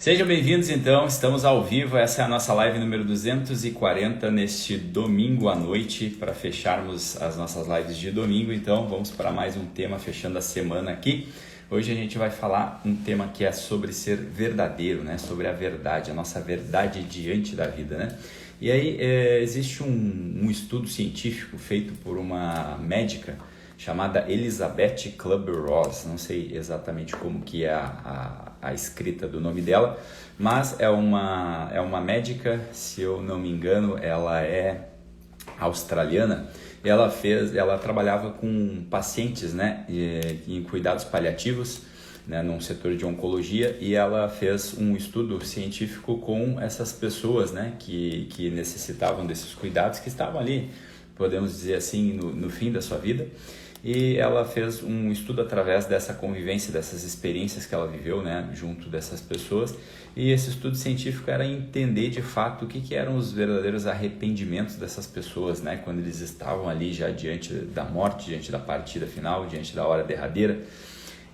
Sejam bem-vindos então, estamos ao vivo, essa é a nossa live número 240 neste domingo à noite, para fecharmos as nossas lives de domingo. Então vamos para mais um tema fechando a semana aqui. Hoje a gente vai falar um tema que é sobre ser verdadeiro, né? Sobre a verdade, a nossa verdade diante da vida, né? E aí existe um estudo científico feito por uma médica chamada Elizabeth Kubler-Ross, não sei exatamente como que é a escrita do nome dela, mas é uma médica, se eu não me engano, ela é australiana. Ela trabalhava com pacientes, né, em cuidados paliativos, né, num setor de oncologia, e ela fez um estudo científico com essas pessoas, né, que necessitavam desses cuidados, que estavam ali, podemos dizer assim, no fim da sua vida. E ela fez um estudo através dessa convivência, dessas experiências que ela viveu, né, junto dessas pessoas. E esse estudo científico era entender de fato o que eram os verdadeiros arrependimentos dessas pessoas, né, quando eles estavam ali já diante da morte, diante da partida final, diante da hora derradeira.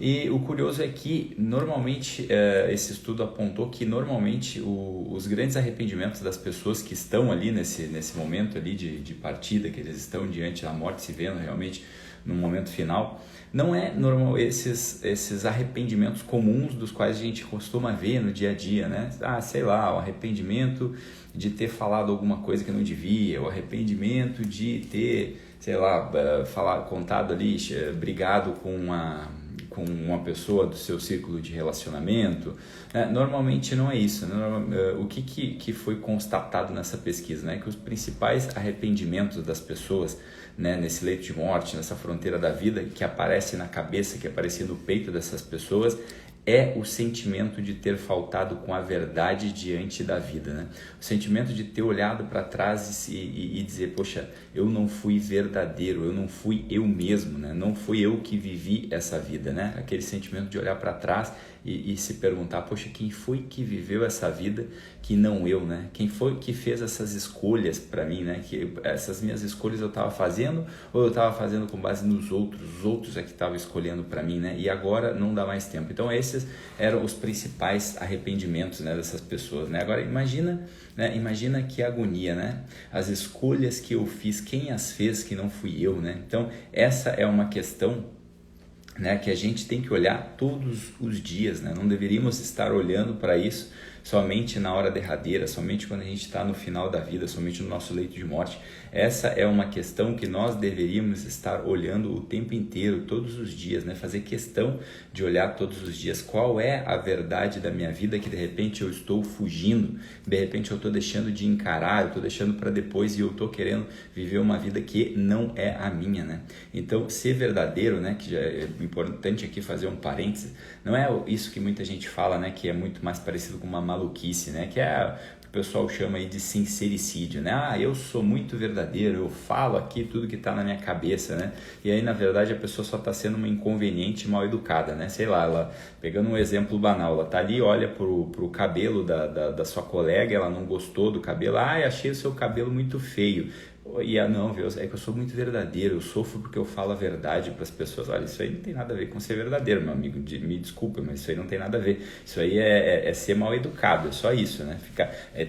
E o curioso é que, normalmente, esse estudo apontou que, normalmente, os grandes arrependimentos das pessoas que estão ali nesse momento ali de partida, que eles estão diante da morte, se vendo realmente no momento final, não é normal esses arrependimentos comuns dos quais a gente costuma ver no dia a dia, né? Sei lá, o arrependimento de ter falado alguma coisa que não devia, o arrependimento de ter, sei lá, contado ali, brigado com uma pessoa do seu círculo de relacionamento. Normalmente não é isso, né? O que foi constatado nessa pesquisa, né? Que os principais arrependimentos das pessoas, né, nesse leito de morte, nessa fronteira da vida, que aparece na cabeça, que aparece no peito dessas pessoas, é o sentimento de ter faltado com a verdade diante da vida, né? O sentimento de ter olhado para trás e dizer, poxa, eu não fui verdadeiro, eu não fui eu mesmo, né? Não fui eu que vivi essa vida, né? Aquele sentimento de olhar para trás e se perguntar, poxa, quem foi que viveu essa vida que não eu, né? Quem foi que fez essas escolhas para mim, né? Que essas minhas escolhas eu estava fazendo ou eu estava fazendo com base nos outros? Os outros é que estavam escolhendo para mim, né? E agora não dá mais tempo. Então esses eram os principais arrependimentos, né, dessas pessoas, né? Agora imagina que agonia, né? As escolhas que eu fiz, quem as fez que não fui eu, né? Então essa é uma questão, né, que a gente tem que olhar todos os dias, né? Não deveríamos estar olhando para isso somente na hora derradeira, somente quando a gente está no final da vida, somente no nosso leito de morte. Essa é uma questão que nós deveríamos estar olhando o tempo inteiro, todos os dias, né? Fazer questão de olhar todos os dias qual é a verdade da minha vida que de repente eu estou fugindo, de repente eu estou deixando de encarar, eu estou deixando para depois e eu estou querendo viver uma vida que não é a minha, né? Então, ser verdadeiro, né, que já é importante aqui fazer um parênteses, não é isso que muita gente fala, né, que é muito mais parecido com uma maluquice, né, que é o pessoal chama aí de sincericídio, né? Eu sou muito verdadeiro, eu falo aqui tudo que está na minha cabeça, né? E aí, na verdade, a pessoa só está sendo uma inconveniente mal educada, né? Sei lá, ela, pegando um exemplo banal, ela tá ali, olha pro cabelo da sua colega, ela não gostou do cabelo, achei o seu cabelo muito feio. Não, viu? É que eu sou muito verdadeiro, eu sofro porque eu falo a verdade para as pessoas. Olha, isso aí não tem nada a ver com ser verdadeiro, meu amigo, me desculpa, mas isso aí não tem nada a ver. Isso aí é ser mal educado, é só isso, né?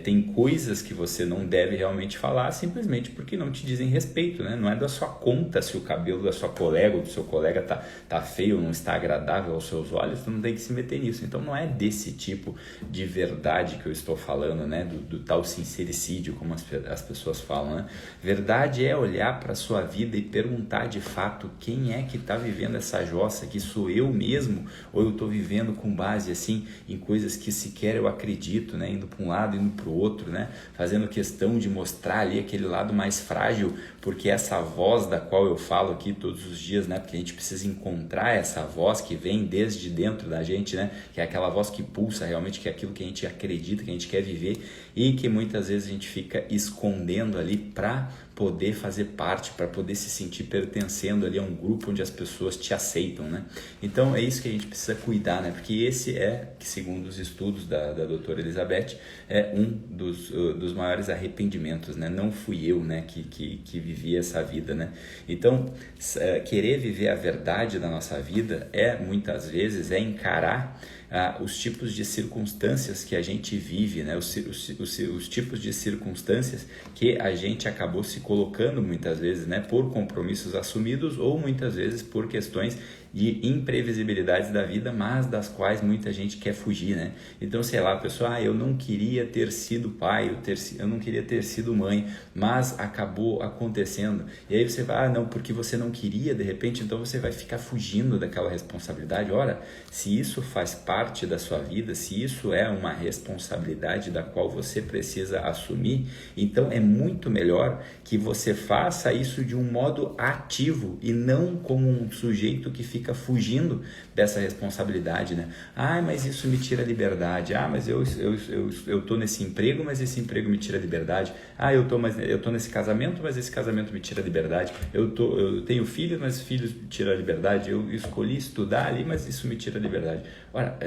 Tem coisas que você não deve realmente falar simplesmente porque não te dizem respeito, né? Não é da sua conta se o cabelo da sua colega ou do seu colega tá feio ou não está agradável aos seus olhos, tu não tem que se meter nisso. Então não é desse tipo de verdade que eu estou falando, né? Do tal sincericídio, como as pessoas falam, né? Verdade é olhar para a sua vida e perguntar de fato quem é que está vivendo essa jossa, que sou eu mesmo ou eu estou vivendo com base assim em coisas que sequer eu acredito, né? Indo para um lado, indo para o outro, né? Fazendo questão de mostrar ali aquele lado mais frágil, porque essa voz da qual eu falo aqui todos os dias, né? Porque a gente precisa encontrar essa voz que vem desde dentro da gente, né? Que é aquela voz que pulsa realmente, que é aquilo que a gente acredita, que a gente quer viver e que muitas vezes a gente fica escondendo ali para poder fazer parte, para poder se sentir pertencendo ali a um grupo onde as pessoas te aceitam, né? Então é isso que a gente precisa cuidar, né? Porque esse que segundo os estudos da doutora Elizabeth, é um dos maiores arrependimentos, né? Não fui eu, né, que vivi essa vida, né? Então, querer viver a verdade da nossa vida muitas vezes encarar os tipos de circunstâncias que a gente vive, né? Os tipos de circunstâncias que a gente acabou se colocando muitas vezes, né? Por compromissos assumidos ou muitas vezes por questões de imprevisibilidades da vida, mas das quais muita gente quer fugir, né? Então, sei lá, a pessoa, eu não queria ter sido pai, eu não queria ter sido mãe, mas acabou acontecendo. E aí você vai, não, porque você não queria, de repente, então você vai ficar fugindo daquela responsabilidade. Ora, se isso faz parte da sua vida, se isso é uma responsabilidade da qual você precisa assumir, então é muito melhor que você faça isso de um modo ativo e não como um sujeito que fica fica fugindo dessa responsabilidade, né? Mas isso me tira a liberdade. Mas eu tô nesse emprego, mas esse emprego me tira a liberdade. Eu tô nesse casamento, mas esse casamento me tira a liberdade. Eu tenho filhos, mas filhos me tiram a liberdade. Eu escolhi estudar ali, mas isso me tira a liberdade. Ora,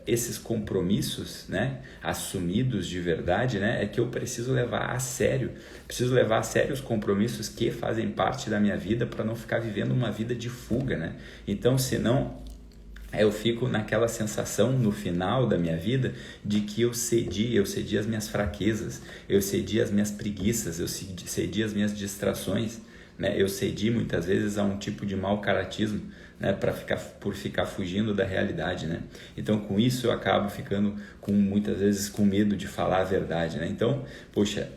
esses compromissos, né, assumidos de verdade, né, é que eu preciso levar a sério. Preciso levar a sério os compromissos que fazem parte da minha vida para não ficar vivendo uma vida de fuga, né? Então, senão, eu fico naquela sensação no final da minha vida de que eu cedi às minhas fraquezas, eu cedi às minhas preguiças, eu cedi às minhas distrações, né? Eu cedi muitas vezes a um tipo de mau caratismo, né, por ficar fugindo da realidade, né? Então, com isso eu acabo ficando muitas vezes com medo de falar a verdade, né? Então, poxa,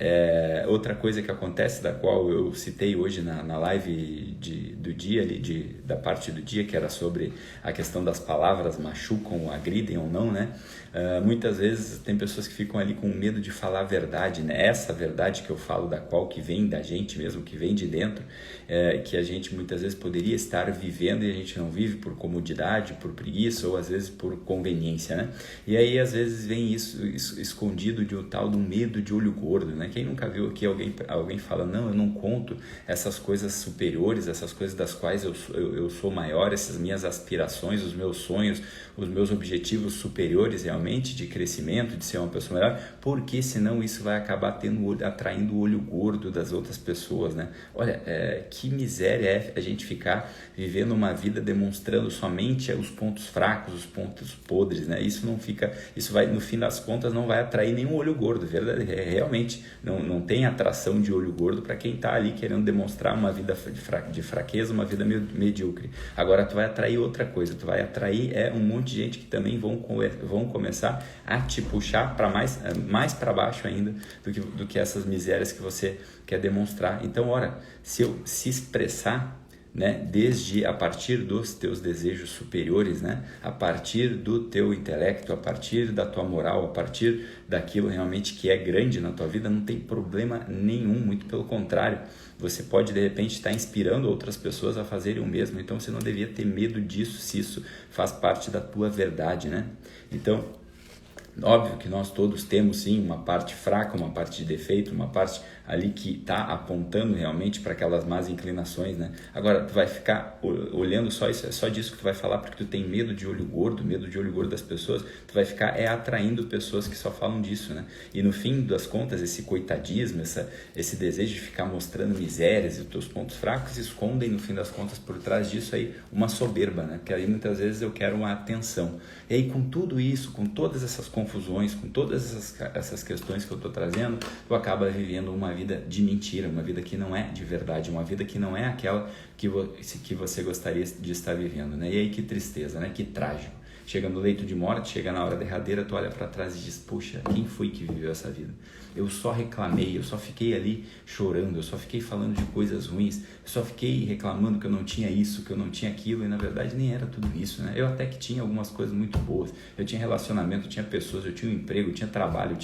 outra coisa que acontece, da qual eu citei hoje na live do dia ali, da parte do dia, que era sobre a questão das palavras machucam, agridem ou não, né? Muitas vezes tem pessoas que ficam ali com medo de falar a verdade, né? Essa verdade que eu falo, da qual que vem da gente mesmo, que vem de dentro, que a gente muitas vezes poderia estar vivendo e a gente não vive por comodidade, por preguiça ou às vezes por conveniência, né? E aí às vezes vem isso escondido de um tal de um medo de olho gordo, né? Quem nunca viu aqui alguém fala, não, eu não conto essas coisas superiores, essas coisas das quais eu sou maior, essas minhas aspirações, os meus sonhos, os meus objetivos superiores realmente de crescimento, de ser uma pessoa melhor, porque senão isso vai acabar atraindo o olho gordo das outras pessoas, né? Olha, que miséria é a gente ficar vivendo uma vida demonstrando somente os pontos fracos, os pontos podres, né? Isso vai, no fim das contas, não vai atrair nenhum olho gordo, verdade? Realmente não tem atração de olho gordo para quem está ali querendo demonstrar uma vida de fraqueza, uma vida medíocre. Agora tu vai atrair outra coisa, tu vai atrair um monte de gente que também vão começar a te puxar para mais para baixo ainda do que essas misérias que você quer demonstrar. Então, ora, se expressar, né, desde a partir dos teus desejos superiores, né, a partir do teu intelecto, a partir da tua moral, a partir daquilo realmente que é grande na tua vida, não tem problema nenhum, muito pelo contrário, você pode de repente estar inspirando outras pessoas a fazerem o mesmo, então você não devia ter medo disso, se isso faz parte da tua verdade, né? Então, óbvio que nós todos temos sim uma parte fraca, uma parte de defeito, uma parte ali que está apontando realmente para aquelas más inclinações, né? Agora, tu vai ficar olhando só isso, é só disso que tu vai falar porque tu tem medo de olho gordo das pessoas, tu vai ficar atraindo pessoas que só falam disso, né? E no fim das contas, esse coitadismo, esse desejo de ficar mostrando misérias e os teus pontos fracos escondem, no fim das contas, por trás disso aí, uma soberba, né? Que aí muitas vezes eu quero uma atenção. E aí com tudo isso, com todas essas confusões, com todas essas questões que eu estou trazendo, tu acaba vivendo uma vida de mentira, uma vida que não é de verdade, uma vida que não é aquela que você gostaria de estar vivendo, né? E aí que tristeza, né? Que trágico. Chega no leito de morte, chega na hora derradeira, tu olha para trás e diz, puxa, quem foi que viveu essa vida? Eu só reclamei, eu só fiquei ali chorando, eu só fiquei falando de coisas ruins, eu só fiquei reclamando que eu não tinha isso, que eu não tinha aquilo, e na verdade nem era tudo isso, né? Eu até que tinha algumas coisas muito boas, eu tinha relacionamento, eu tinha pessoas, eu tinha um emprego, eu tinha trabalho,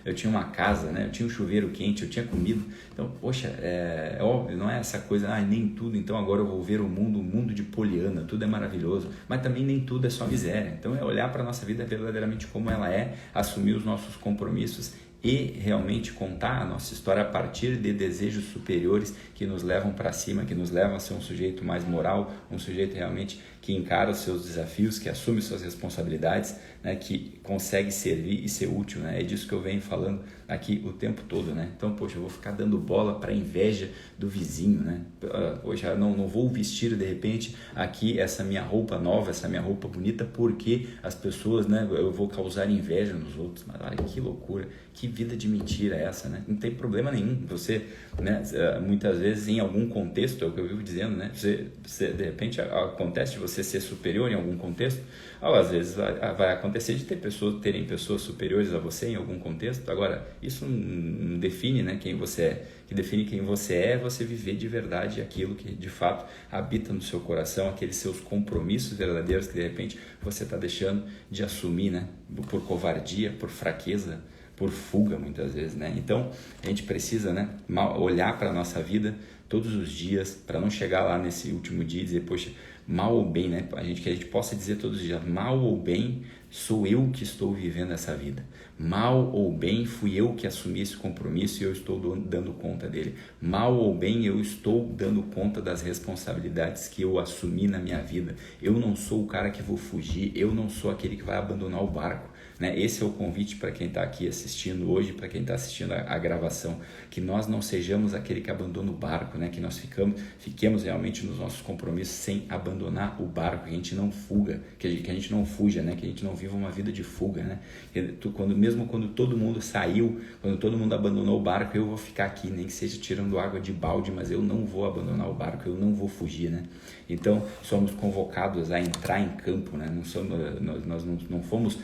eu tinha uma casa, né? Eu tinha um chuveiro quente, eu tinha comida. Então, poxa, é óbvio, não é essa coisa, nem tudo, então agora eu vou ver o mundo de Poliana, tudo é maravilhoso, mas também nem tudo é só miséria. Então é olhar para a nossa vida verdadeiramente como ela é, assumir os nossos compromissos e realmente contar a nossa história a partir de desejos superiores que nos levam para cima, que nos levam a ser um sujeito mais moral, um sujeito realmente que encara os seus desafios, que assume suas responsabilidades, né, que consegue servir e ser útil, né? É disso que eu venho falando aqui o tempo todo, né? Então, poxa, eu vou ficar dando bola para a inveja do vizinho, né? Poxa, não vou vestir de repente aqui essa minha roupa nova, essa minha roupa bonita, porque as pessoas, né, eu vou causar inveja nos outros. Mas olha que loucura, que vida de mentira é essa, né? Não tem problema nenhum. Você, né, muitas vezes em algum contexto, é o que eu vivo dizendo, né? Você de repente acontece de você ser superior em algum contexto, ou às vezes vai acontecer de terem pessoas superiores a você em algum contexto. Agora, isso não define, né, quem você é. Que define quem você é você viver de verdade aquilo que de fato habita no seu coração, aqueles seus compromissos verdadeiros que de repente você está deixando de assumir, né, por covardia, por fraqueza, por fuga muitas vezes, né? Então a gente precisa, né, olhar para a nossa vida todos os dias para não chegar lá nesse último dia e dizer, poxa, mal ou bem, né? Que a gente possa dizer todos os dias, mal ou bem, sou eu que estou vivendo essa vida. Mal ou bem, fui eu que assumi esse compromisso e eu estou dando conta dele. Mal ou bem, eu estou dando conta das responsabilidades que eu assumi na minha vida. Eu não sou o cara que vou fugir, eu não sou aquele que vai abandonar o barco, né? Esse é o convite para quem está aqui assistindo hoje, para quem está assistindo a gravação, que nós não sejamos aquele que abandona o barco, né? Que nós fiquemos realmente nos nossos compromissos sem abandonar o barco, que a gente não fuga, que a gente não fuja, né? Que a gente não viva uma vida de fuga, né? Mesmo quando todo mundo saiu, quando todo mundo abandonou o barco, eu vou ficar aqui, nem que seja tirando água de balde, mas eu não vou abandonar o barco, eu não vou fugir, né? Então somos convocados a entrar em campo, né? Nós não fomos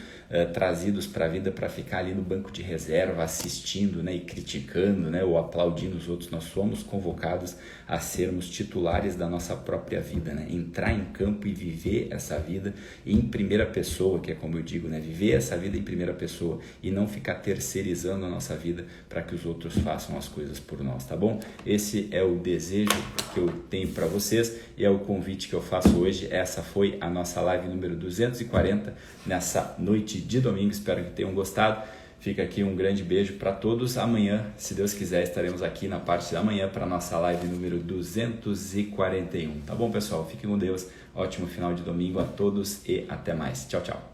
trazidos para a vida para ficar ali no banco de reserva assistindo, né, e criticando, né, ou aplaudindo os outros. Nós somos convocados a sermos titulares da nossa própria vida, né? Entrar em campo e viver essa vida em primeira pessoa, que é como eu digo, né? Viver essa vida em primeira pessoa e não ficar terceirizando a nossa vida para que os outros façam as coisas por nós, tá bom? Esse é o desejo que eu tenho para vocês e é o convite que eu faço hoje. Essa foi a nossa live número 240 nessa noite de domingo. Espero que tenham gostado. Fica aqui um grande beijo para todos. Amanhã, se Deus quiser, estaremos aqui na parte da manhã para a nossa live número 241. Tá bom, pessoal? Fiquem com Deus. Ótimo final de domingo a todos e até mais. Tchau, tchau.